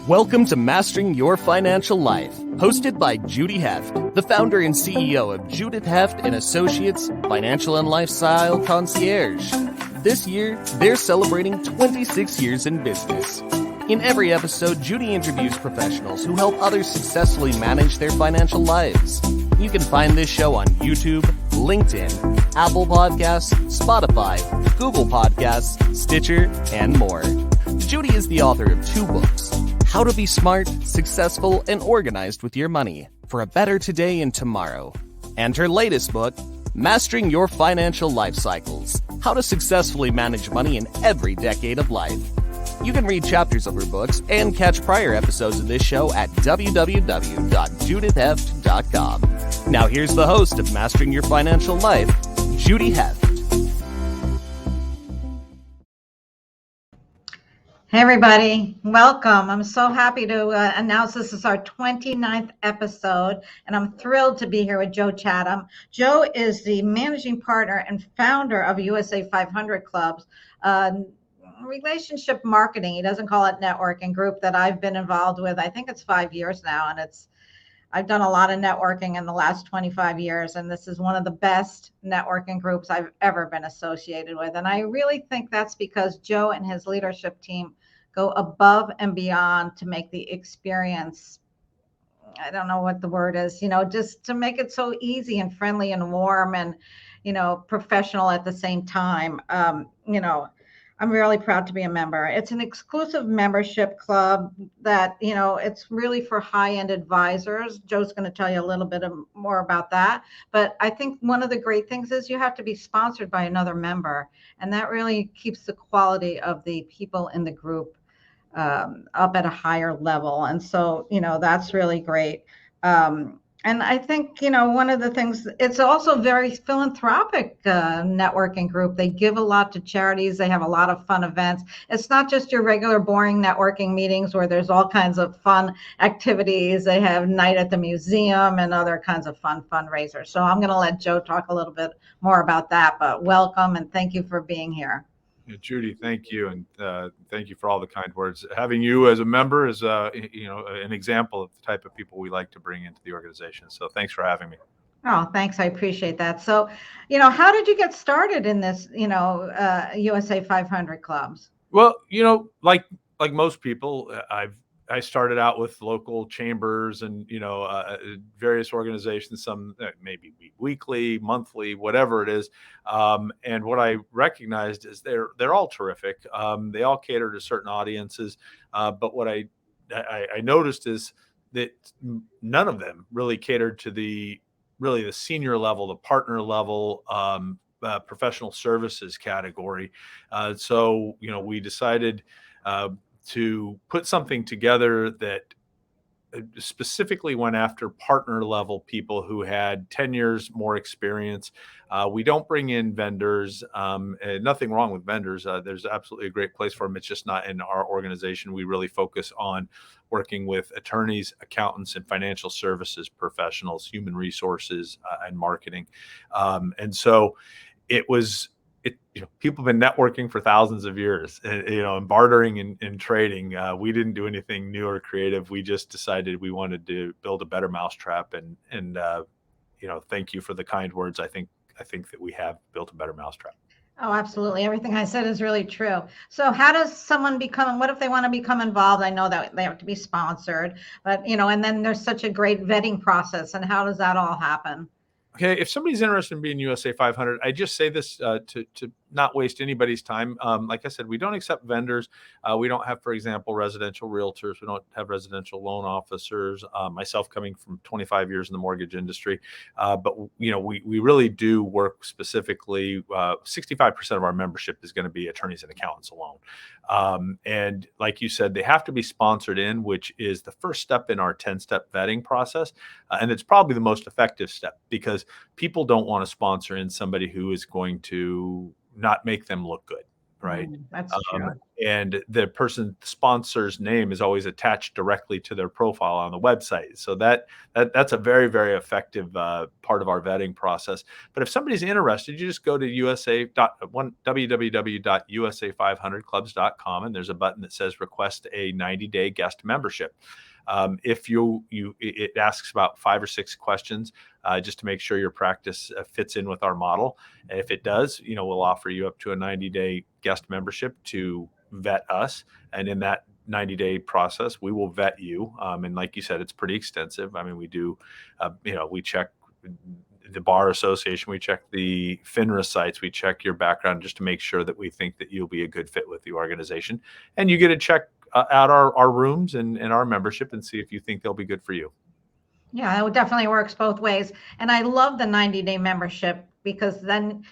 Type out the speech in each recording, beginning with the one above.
Welcome to Mastering Your Financial Life, hosted by Judy Heft, the founder and CEO of Judith Heft and Associates Financial and Lifestyle Concierge. This year, they're celebrating 26 years in business. In every episode, Judy interviews professionals who help others successfully manage their financial lives. You can find this show on YouTube, LinkedIn, Apple Podcasts, Spotify, Google Podcasts, Stitcher, and more. Judy is the author of 2 books, How to Be Smart, Successful, and Organized with Your Money for a Better Today and Tomorrow, and her latest book, Mastering Your Financial Life Cycles, How to Successfully Manage Money in Every Decade of Life. You can read chapters of her books and catch prior episodes of this show at www.judithheft.com. Now here's the host of Mastering Your Financial Life, Judy Heft. Hey everybody, welcome. I'm so happy to announce this is our 29th episode, and I'm thrilled to be here with Joe Chatham. Joe is the managing partner and founder of USA 500 Clubs, relationship marketing. He doesn't call it networking group that I've been involved with. I think it's 5 years now, and I've done a lot of networking in the last 25 years, and this is one of the best networking groups I've ever been associated with. And I really think that's because Joe and his leadership team go above and beyond to make the experience, I don't know what the word is, just to make it so easy and friendly and warm and, professional at the same time. I'm really proud to be a member. It's an exclusive membership club that, it's really for high-end advisors. Joe's going to tell you a little bit more about that. But I think one of the great things is you have to be sponsored by another member. And that really keeps the quality of the people in the group up at a higher level. And so, that's really great. And I think, one of the things, it's also very philanthropic networking group. They give a lot to charities. They have a lot of fun events. It's not just your regular boring networking meetings where there's all kinds of fun activities. They have night at the museum and other kinds of fun fundraisers. So I'm going to let Joe talk a little bit more about that, but welcome and thank you for being here. Judy, thank you, and thank you for all the kind words. Having you as a member is, an example of the type of people we like to bring into the organization. So thanks for having me. Oh, thanks. I appreciate that. So, how did you get started in this, USA 500 Clubs? Well, like most people, I started out with local chambers and, various organizations, some maybe weekly, monthly, whatever it is. And what I recognized is they're all terrific. They all cater to certain audiences. But what I noticed is that none of them really catered to the senior level, the partner level, professional services category. So, we decided to put something together that specifically went after partner level people who had 10 years more experience. We don't bring in vendors, and nothing wrong with vendors. There's absolutely a great place for them. It's just not in our organization. We really focus on working with attorneys, accountants, and financial services professionals, human resources, and marketing. And so people have been networking for thousands of years, and bartering and trading. We didn't do anything new or creative. We just decided we wanted to build a better mousetrap. And thank you for the kind words. I think that we have built a better mousetrap. Oh, absolutely. Everything I said is really true. So how does someone what if they want to become involved? I know that they have to be sponsored, but, and then there's such a great vetting process. And how does that all happen? Okay, if somebody's interested in being USA 500, I just say this to not waste anybody's time. Like I said, we don't accept vendors. We don't have, for example, residential realtors. We don't have residential loan officers. Myself coming from 25 years in the mortgage industry. But, we really do work specifically. 65% of our membership is going to be attorneys and accountants alone. And like you said, they have to be sponsored in, which is the first step in our 10-step vetting process. And it's probably the most effective step because people don't want to sponsor in somebody who is going to not make them look good. right? That's true. And the sponsor's name is always attached directly to their profile on the website. So that's a very, very effective part of our vetting process. But if somebody's interested, you just go to www.usa500clubs.com, and there's a button that says request a 90-day guest membership. If it asks about 5 or 6 questions just to make sure your practice fits in with our model. And if it does, we'll offer you up to a 90-day guest membership to vet us. And in that 90-day process, we will vet you. And like you said, it's pretty extensive. I mean, we do, we check the Bar Association, we check the FINRA sites, we check your background just to make sure that we think that you'll be a good fit with the organization. And you get to check out our rooms and our membership and see if you think they'll be good for you. Yeah, it definitely works both ways. And I love the 90-day membership because then,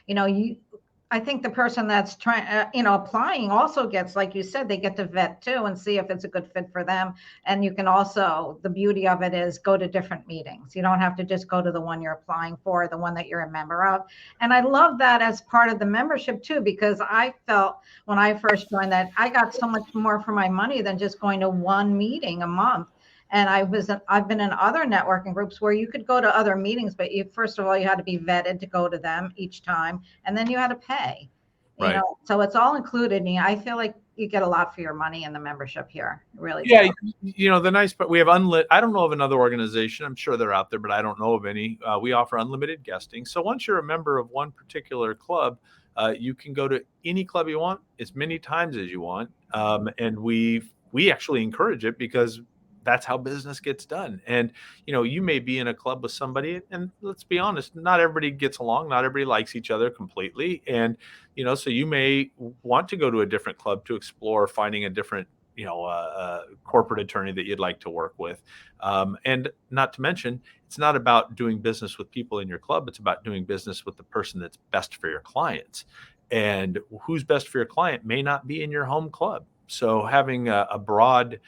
I think the person that's applying also gets, like you said, they get to vet too and see if it's a good fit for them. And you can also, the beauty of it is go to different meetings. You don't have to just go to the one you're applying for, the one that you're a member of. And I love that as part of the membership too, because I felt when I first joined that I got so much more for my money than just going to one meeting a month. And I've been in other networking groups where you could go to other meetings, but first of all, you had to be vetted to go to them each time. And then you had to pay, Right. So it's all included. And I feel like you get a lot for your money in the membership here. Really. Yeah. The nice part, we have I don't know of another organization. I'm sure they're out there, but I don't know of any. We offer unlimited guesting. So once you're a member of one particular club, you can go to any club you want as many times as you want. And we actually encourage it because that's how business gets done. And, you may be in a club with somebody, and let's be honest, not everybody gets along. Not everybody likes each other completely. And, so you may want to go to a different club to explore finding a different, corporate attorney that you'd like to work with. And not to mention, it's not about doing business with people in your club. It's about doing business with the person that's best for your clients. And who's best for your client may not be in your home club. So having a broad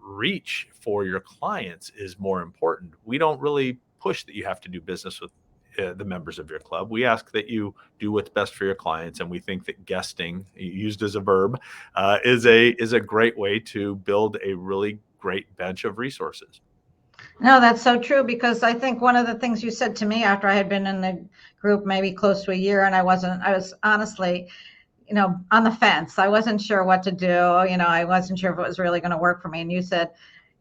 reach for your clients is more important. We don't really push that you have to do business with the members of your club. We ask that you do what's best for your clients, and we think that guesting, used as a verb, is a great way to build a really great bench of resources. No, that's so true, because I think one of the things you said to me after I had been in the group maybe close to a year, and I was honestly, on the fence. I wasn't sure what to do. I wasn't sure if it was really going to work for me. And you said,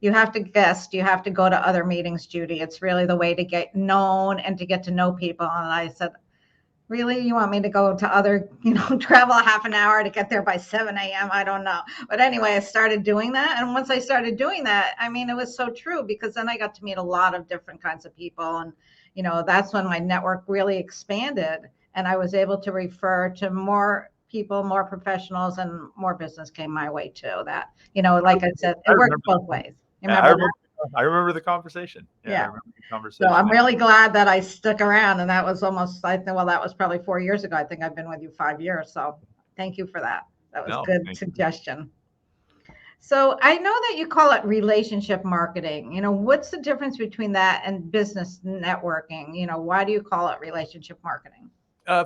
you have to guest, you have to go to other meetings, Judy. It's really the way to get known and to get to know people. And I said, really? You want me to go to other, travel a half an hour to get there by 7 a.m.? I don't know. But anyway, I started doing that. And once I started doing that, it was so true, because then I got to meet a lot of different kinds of people. And, that's when my network really expanded. And I was able to refer to more people, more professionals, and more business came my way too. That, like I said, it works both ways. I remember the conversation. Yeah. I remember the conversation. So I'm really glad that I stuck around, and that was that was probably 4 years ago. I think I've been with you 5 years. So thank you for that. That was good suggestion. So I know that you call it relationship marketing. What's the difference between that and business networking? Why do you call it relationship marketing?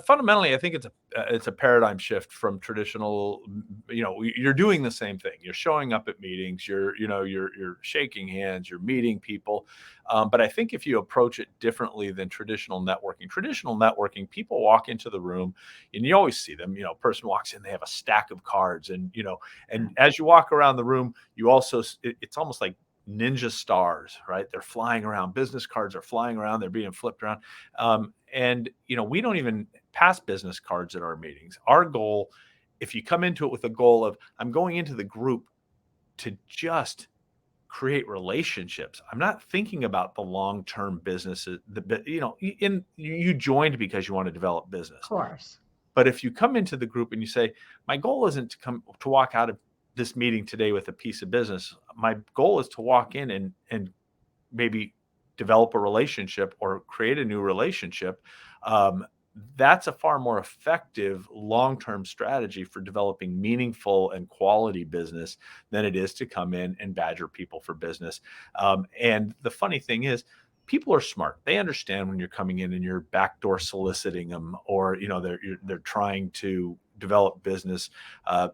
Fundamentally, I think it's a paradigm shift from traditional. You're doing the same thing. You're showing up at meetings. You're shaking hands. You're meeting people. But I think if you approach it differently than traditional networking, people walk into the room, and you always see them. A person walks in, they have a stack of cards, and as you walk around the room, you also it's almost like ninja stars, right? They're flying around. Business cards are flying around. They're being flipped around. And we don't even pass business cards at our meetings. Our goal, if you come into it with a goal of, I'm going into the group to just create relationships. I'm not thinking about the long-term businesses. You joined because you want to develop business. Of course. But if you come into the group and you say, my goal isn't to walk out of this meeting today with a piece of business. My goal is to walk in and maybe develop a relationship or create a new relationship. That's a far more effective long-term strategy for developing meaningful and quality business than it is to come in and badger people for business. And the funny thing is, people are smart. They understand when you're coming in and you're backdoor soliciting them, or they're trying to develop business. I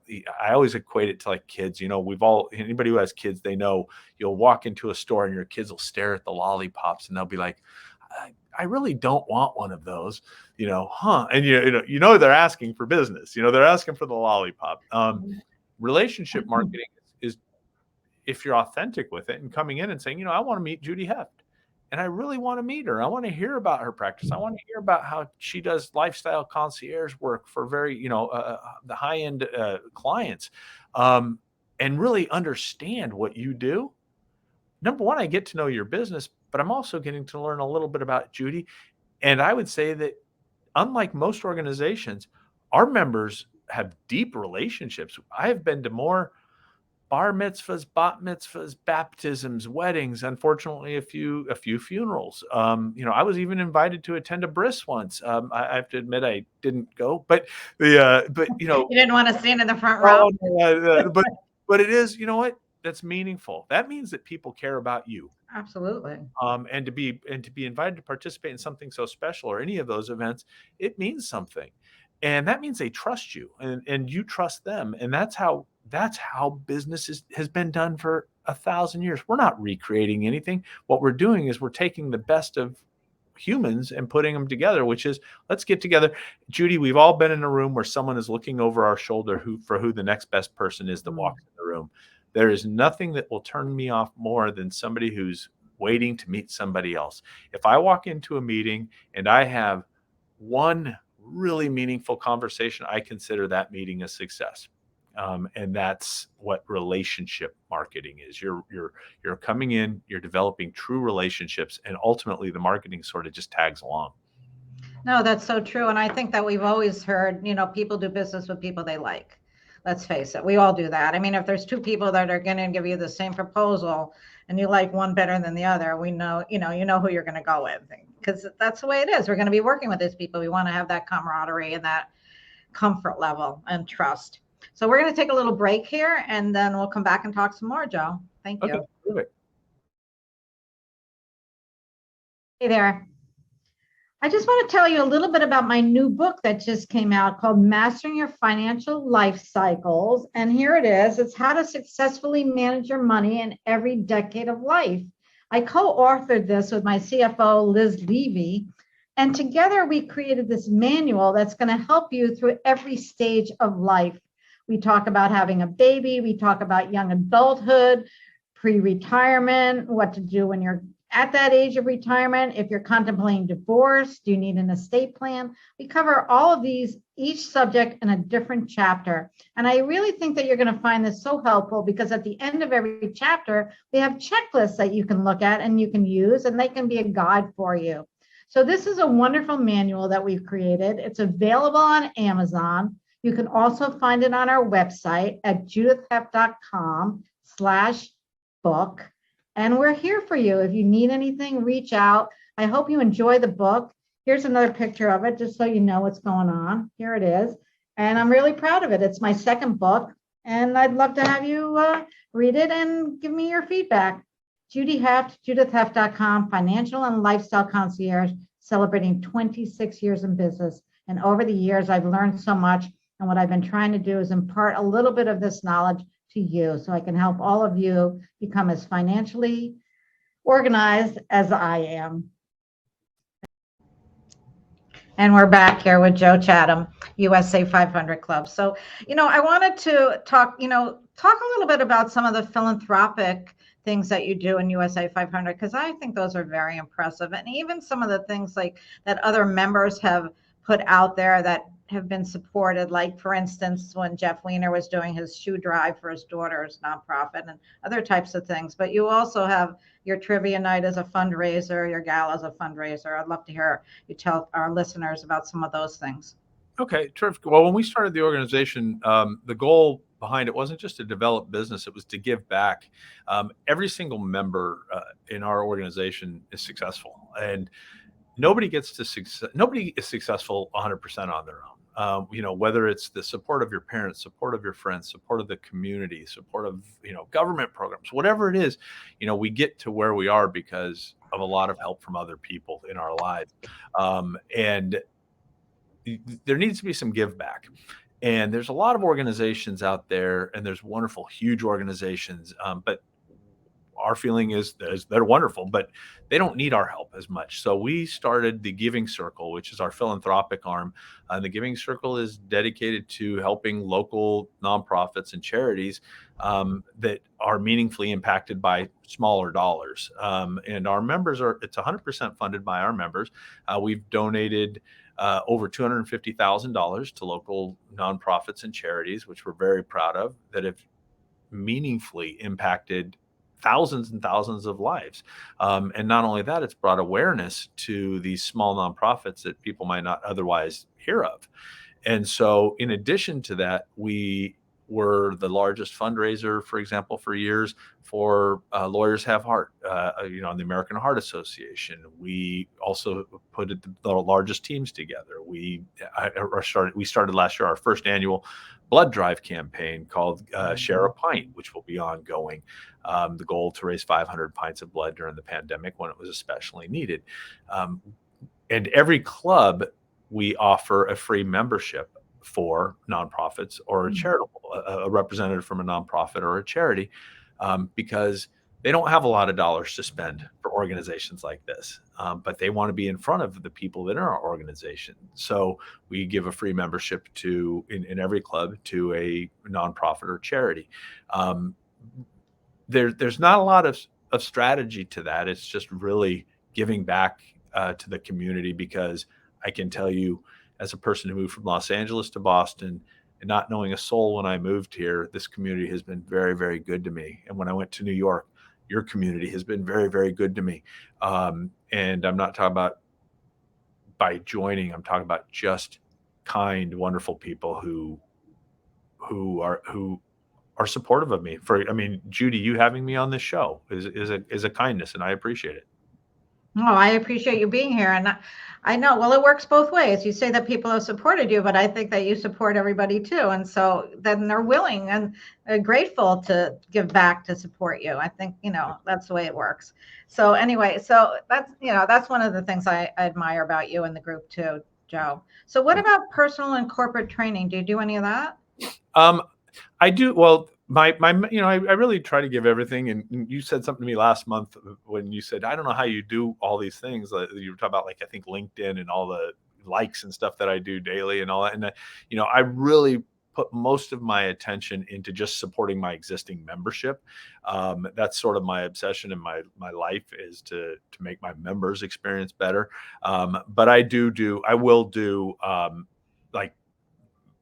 always equate it to like kids. Anybody who has kids, they know you'll walk into a store and your kids will stare at the lollipops and they'll be like, I really don't want one of those, huh? And they're asking for business, they're asking for the lollipop. Relationship marketing is if you're authentic with it and coming in and saying, I want to meet Judy Heft and I really want to meet her. I want to hear about her practice. I want to hear about how she does lifestyle concierge work for very, the high end clients, and really understand what you do. Number one, I get to know your business, but I'm also getting to learn a little bit about Judy. And I would say that unlike most organizations, our members have deep relationships. I have been to more bar mitzvahs, bat mitzvahs, baptisms, weddings, unfortunately, a few funerals. I was even invited to attend a bris once. I have to admit I didn't go, but you didn't want to stand in the front row. But it is, that's meaningful. That means that people care about you. Absolutely. And to be invited to participate in something so special or any of those events, it means something. And that means they trust you and you trust them. And that's how business has been done for 1,000 years. We're not recreating anything. What we're doing is we're taking the best of humans and putting them together, which is, let's get together. Judy, we've all been in a room where someone is looking over our shoulder who the next best person is that walks in the room. There is nothing that will turn me off more than somebody who's waiting to meet somebody else. If I walk into a meeting and I have one really meaningful conversation, I consider that meeting a success. And that's what relationship marketing is. You're coming in, you're developing true relationships, and ultimately the marketing sort of just tags along. No, that's so true. And I think that we've always heard, people do business with people they like. Let's face it, we all do that. I mean, if there's two people that are going to give you the same proposal and you like one better than the other, we know, you know who you're going to go with, because that's the way it is. We're going to be working with these people. We want to have that camaraderie and that comfort level and trust. So we're going to take a little break here and then we'll come back and talk some more, Joe. Thank you. Okay, perfect. Hey there. I just want to tell you a little bit about my new book that just came out called Mastering Your Financial Life Cycles. And here it is. It's how to successfully manage your money in every decade of life. I co-authored this with my CFO, Liz Levy. And together we created this manual that's going to help you through every stage of life. We talk about having a baby. We talk about young adulthood, pre-retirement, what to do when you're at that age of retirement. If you're contemplating divorce, do you need an estate plan? We cover all of these, each subject in a different chapter. And I really think that you're going to find this so helpful because at the end of every chapter, we have checklists that you can look at and you can use, and they can be a guide for you. So this is a wonderful manual that we've created. It's available on Amazon. You can also find it on our website at judithheft.com/book. And we're here for you. If you need anything, reach out. I hope you enjoy the book. Here's another picture of it, just so you know what's going on. Here it is. And I'm really proud of it. It's my second book. And I'd love to have you read it and give me your feedback. Judy Heft, judithheft.com, financial and lifestyle concierge, celebrating 26 years in business. And over the years, I've learned so much. And what I've been trying to do is impart a little bit of this knowledge to you so I can help all of you become as financially organized as I am. And we're back here with Joe Chatham, USA 500 Club. So, I wanted to talk a little bit about some of the philanthropic things that you do in USA 500, because I think those are very impressive. And even some of the things like that other members have put out there that have been supported, like for instance, when Jeff Weiner was doing his shoe drive for his daughter's nonprofit and other types of things. But you also have your trivia night as a fundraiser, your gala as a fundraiser. I'd love to hear you tell our listeners about some of those things. Okay, terrific. Well, when we started the organization, the goal behind it wasn't just to develop business, it was to give back. Every single member in our organization is successful, and nobody is successful 100% on their own. Whether it's the support of your parents, support of your friends, support of the community, support of, government programs, whatever it is, we get to where we are because of a lot of help from other people in our lives. And there needs to be some give back. And there's a lot of organizations out there, and there's wonderful, huge organizations. But our feeling is they're wonderful, but they don't need our help as much. So we started the Giving Circle, which is our philanthropic arm. The Giving Circle is dedicated to helping local nonprofits and charities that are meaningfully impacted by smaller dollars. And our members it's 100% funded by our members. We've donated over $250,000 to local nonprofits and charities, which we're very proud of, that have meaningfully impacted thousands and thousands of lives. And not only that, it's brought awareness to these small nonprofits that people might not otherwise hear of. And so in addition to that, we were the largest fundraiser, for example, for years for Lawyers Have Heart, the American Heart Association. We also put the largest teams together. We started last year our first annual blood drive campaign called Share a Pint, which will be ongoing. The goal to raise 500 pints of blood during the pandemic when it was especially needed. And every club, we offer a free membership for nonprofits or a charitable, a representative from a nonprofit or a charity, because they don't have a lot of dollars to spend for organizations like this, but they want to be in front of the people that are in our organization. So we give a free membership in every club to a nonprofit or charity. There's not a lot of strategy to that. It's just really giving back to the community, because I can tell you, as a person who moved from Los Angeles to Boston and not knowing a soul when I moved here, this community has been very, very good to me. And when I went to New York, your community has been very, very good to me. And I'm not talking about by joining, I'm talking about just kind, wonderful people who are supportive of me. Judy, you having me on this show is a kindness, and I appreciate it. Oh, I appreciate you being here. And I know, well, it works both ways. You say that people have supported you, but I think that you support everybody too. And so then they're willing and grateful to give back to support you. I think, that's the way it works. So anyway, so that's one of the things I admire about you and the group too, Joe. So what about personal and corporate training? Do you do any of that? I do. Well, I really try to give everything. And you said something to me last month when you said, I don't know how you do all these things. You were talking about, I think LinkedIn and all the likes and stuff that I do daily and all that. And, I really put most of my attention into just supporting my existing membership. That's sort of my obsession in my life, is to make my members experience better. But I will do like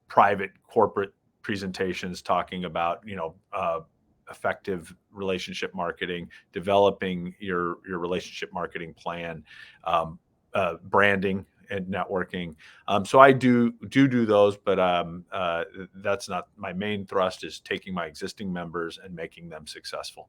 private corporate presentations talking about, effective relationship marketing, developing your relationship marketing plan, branding and networking. So I do those, but that's not my main thrust. Is taking my existing members and making them successful.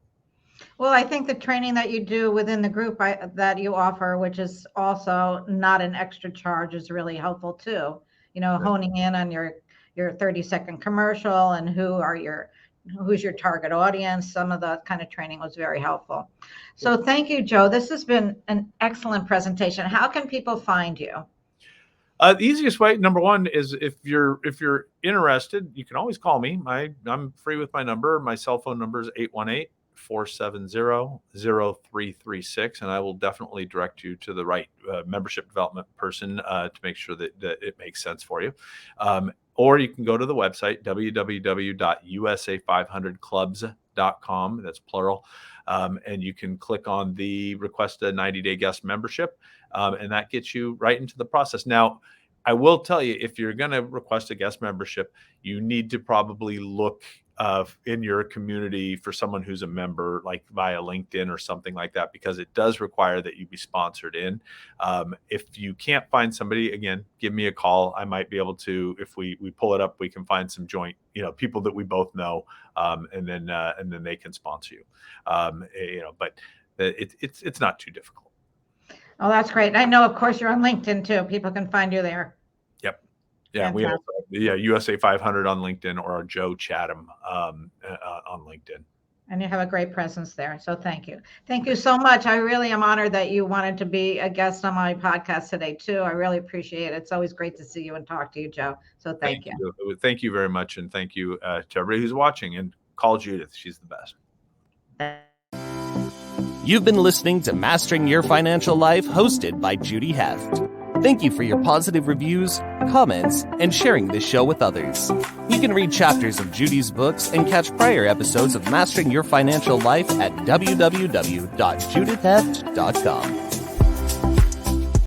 Well, I think the training that you do within the group that you offer, which is also not an extra charge, is really helpful too. Honing in on your 30-second commercial and who's your target audience. Some of that kind of training was very helpful. So thank you, Joe. This has been an excellent presentation. How can people find you? The easiest way, number one, is if you're interested, you can always call me. I'm free with my number. My cell phone number is 818-470-0336, and I will definitely direct you to the right membership development person to make sure that it makes sense for you. Or you can go to the website, www.usa500clubs.com. That's plural. And you can click on the request a 90-day guest membership, and that gets you right into the process. Now, I will tell you, if you're going to request a guest membership, you need to probably look in your community for someone who's a member, like via LinkedIn or something like that, because it does require that you be sponsored in. If you can't find somebody, again, give me a call. I might be able to, if we pull it up, we can find some joint, people that we both know, and then they can sponsor you. But it's not too difficult. Oh, that's great. I know, of course, you're on LinkedIn too. People can find you there. Yep. Yeah, Fantastic. we have USA 500 on LinkedIn, or our Joe Chatham on LinkedIn. And you have a great presence there. So thank you. Thank you so much. I really am honored that you wanted to be a guest on my podcast today, too. I really appreciate it. It's always great to see you and talk to you, Joe. So thank you. Thank you very much. And thank you to everybody who's watching. And call Judith. She's the best. You've been listening to Mastering Your Financial Life, hosted by Judy Heft. Thank you for your positive reviews, comments, and sharing this show with others. You can read chapters of Judy's books and catch prior episodes of Mastering Your Financial Life at www.judithheft.com.